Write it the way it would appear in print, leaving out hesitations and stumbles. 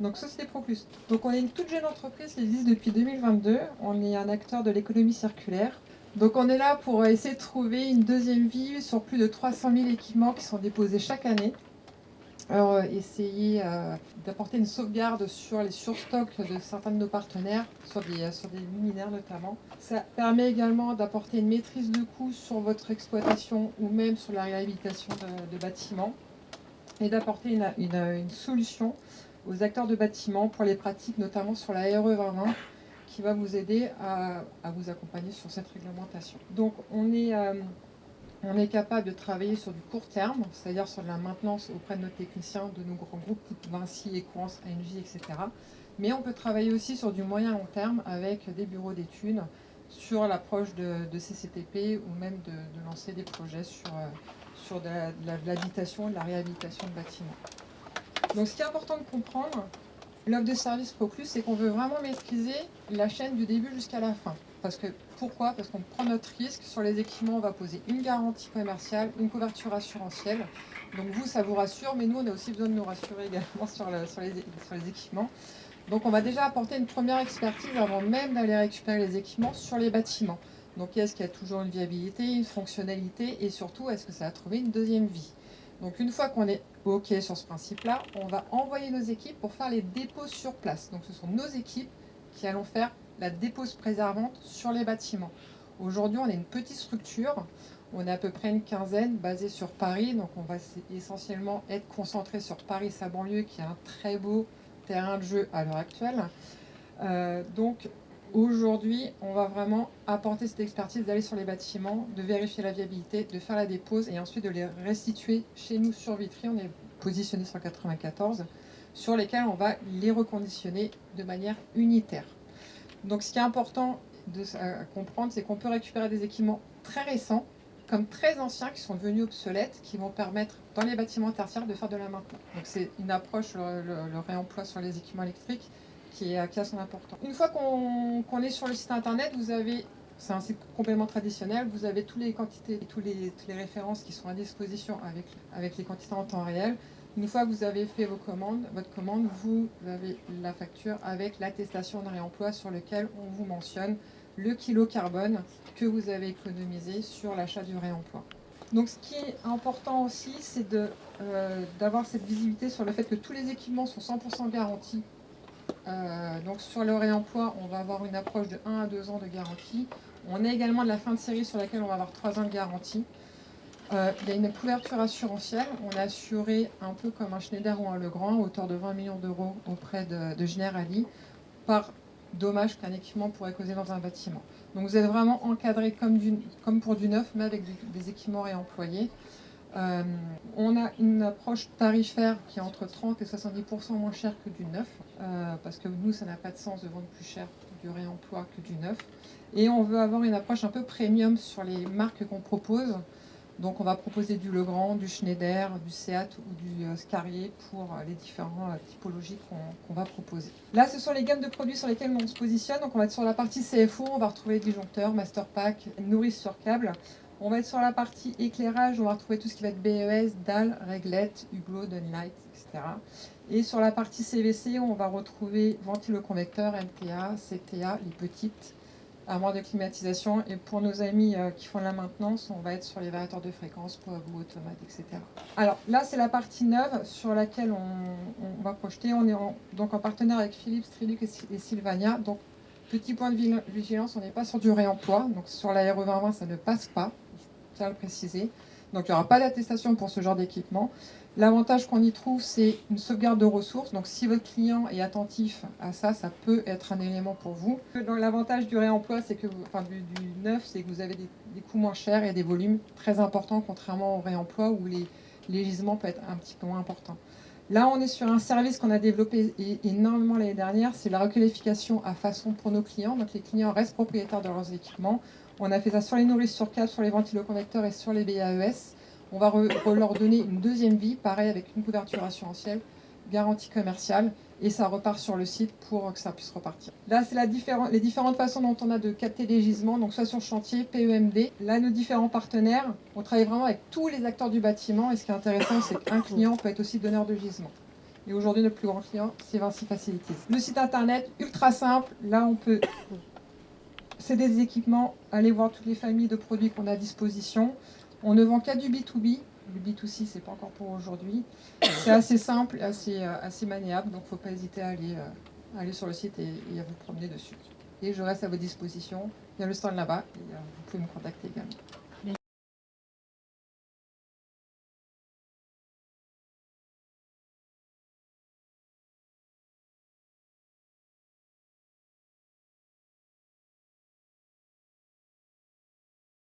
Donc Société Proclus. Donc on est une toute jeune entreprise qui existe depuis 2022. On est un acteur de l'économie circulaire. Donc on est là pour essayer de trouver une deuxième vie sur plus de 300 000 équipements qui sont déposés chaque année. Alors, essayer d'apporter une sauvegarde sur les surstocks de certains de nos partenaires, sur des luminaires notamment. Ça permet également d'apporter une maîtrise de coût sur votre exploitation ou même sur la réhabilitation de bâtiments et d'apporter une solution aux acteurs de bâtiments pour les pratiques, notamment sur la RE 2020, qui va vous aider à vous accompagner sur cette réglementation. Donc on est capable de travailler sur du court terme, c'est-à-dire sur de la maintenance auprès de nos techniciens, de nos grands groupes, Vinci, Equance, ANJ, etc. Mais on peut travailler aussi sur du moyen long terme avec des bureaux d'études, sur l'approche de CCTP ou même de lancer des projets sur de l'habitation et de la réhabilitation de bâtiments. Donc ce qui est important de comprendre, l'offre de service Proclus, c'est qu'on veut vraiment maîtriser la chaîne du début jusqu'à la fin. Pourquoi ? Parce qu'on prend notre risque. Sur les équipements, on va poser une garantie commerciale, une couverture assurantielle. Donc vous, ça vous rassure, mais nous, on a aussi besoin de nous rassurer également sur les équipements. Donc on va déjà apporter une première expertise avant même d'aller récupérer les équipements sur les bâtiments. Donc est-ce qu'il y a toujours une viabilité, une fonctionnalité et surtout est-ce que ça a trouvé une deuxième vie. Donc une fois qu'on est OK sur ce principe-là, on va envoyer nos équipes pour faire les dépôts sur place. Donc ce sont nos équipes qui allons faire la dépose préservante sur les bâtiments. Aujourd'hui, on est une petite structure. On est à peu près une quinzaine basée sur Paris. Donc on va essentiellement être concentré sur Paris, sa banlieue, qui a un très beau terrain de jeu à l'heure actuelle. Donc aujourd'hui, on va vraiment apporter cette expertise d'aller sur les bâtiments, de vérifier la viabilité, de faire la dépose et ensuite de les restituer chez nous sur Vitry. On est positionné sur 94, sur lesquels on va les reconditionner de manière unitaire. Donc ce qui est important à comprendre, c'est qu'on peut récupérer des équipements très récents, comme très anciens, qui sont devenus obsolètes, qui vont permettre, dans les bâtiments tertiaires, de faire de la maintenance. Donc c'est une approche, le réemploi sur les équipements électriques, qui a son importance. Une fois qu'on est sur le site internet, c'est un site complètement traditionnel, vous avez toutes les quantités, toutes les références qui sont à disposition avec les quantités en temps réel. Une fois que vous avez fait votre commande, vous avez la facture avec l'attestation de réemploi sur lequel on vous mentionne le kilo carbone que vous avez économisé sur l'achat du réemploi. Donc ce qui est important aussi, c'est d'avoir cette visibilité sur le fait que tous les équipements sont 100% garantis. Donc sur le réemploi, on va avoir une approche de 1 à 2 ans de garantie. On a également de la fin de série sur laquelle on va avoir 3 ans de garantie. Il y a une couverture assurantielle. On est assuré un peu comme un Schneider ou un Legrand, à hauteur de 20 millions d'euros auprès de Generali, par dommage qu'un équipement pourrait causer dans un bâtiment. Donc vous êtes vraiment encadré comme pour du neuf, mais avec des équipements réemployés. On a une approche tarifaire qui est entre 30 et 70% moins chère que du neuf, parce que nous, ça n'a pas de sens de vendre plus cher du réemploi que du neuf. Et on veut avoir une approche un peu premium sur les marques qu'on propose. Donc on va proposer du Legrand, du Schneider, du Seat ou du Scarier pour les différentes typologies qu'on va proposer. Là, ce sont les gammes de produits sur lesquels on se positionne. Donc on va être sur la partie CFO, on va retrouver disjoncteurs, master pack, nourrice sur câble. On va être sur la partie éclairage, on va retrouver tout ce qui va être BES, dalles, réglettes, hublot, downlight, etc. Et sur la partie CVC, on va retrouver ventiloconvecteur, MTA, CTA, les petites, armoire de climatisation. Et pour nos amis qui font de la maintenance, on va être sur les variateurs de fréquence, pot à bout, automate, etc. Alors là, c'est la partie neuve sur laquelle on va projeter. On est donc en partenaire avec Philips, Trilux et Sylvania. Donc, petit point de vigilance, on n'est pas sur du réemploi. Donc sur la RE 2020, ça ne passe pas, je tiens à le préciser. Donc il n'y aura pas d'attestation pour ce genre d'équipement. L'avantage qu'on y trouve, c'est une sauvegarde de ressources. Donc si votre client est attentif à ça, ça peut être un élément pour vous. L'avantage du réemploi, c'est que du neuf, c'est que vous avez des coûts moins chers et des volumes très importants, contrairement au réemploi où les gisements peuvent être un petit peu moins importants. Là, on est sur un service qu'on a développé énormément l'année dernière, c'est la requalification à façon pour nos clients. Donc les clients restent propriétaires de leurs équipements. On a fait ça sur les nourrices sur câble, sur les ventiloconvecteurs et sur les BAES. On va leur donner une deuxième vie, pareil avec une couverture assurantielle, garantie commerciale, et ça repart sur le site pour que ça puisse repartir. Là, c'est les différentes façons dont on a de capter les gisements, donc soit sur chantier, PEMD. Là, nos différents partenaires, on travaille vraiment avec tous les acteurs du bâtiment, et ce qui est intéressant, c'est qu'un client peut être aussi donneur de gisement. Et aujourd'hui, notre plus grand client, c'est Vinci Facilities. Le site internet, ultra simple. Là, on peut céder des équipements, aller voir toutes les familles de produits qu'on a à disposition. On ne vend qu'à du B2B. Le B2C, c'est pas encore pour aujourd'hui. C'est assez simple et assez maniable, donc il ne faut pas hésiter à aller sur le site et à vous promener dessus. Et je reste à votre disposition. Il y a le stand là-bas et vous pouvez me contacter également.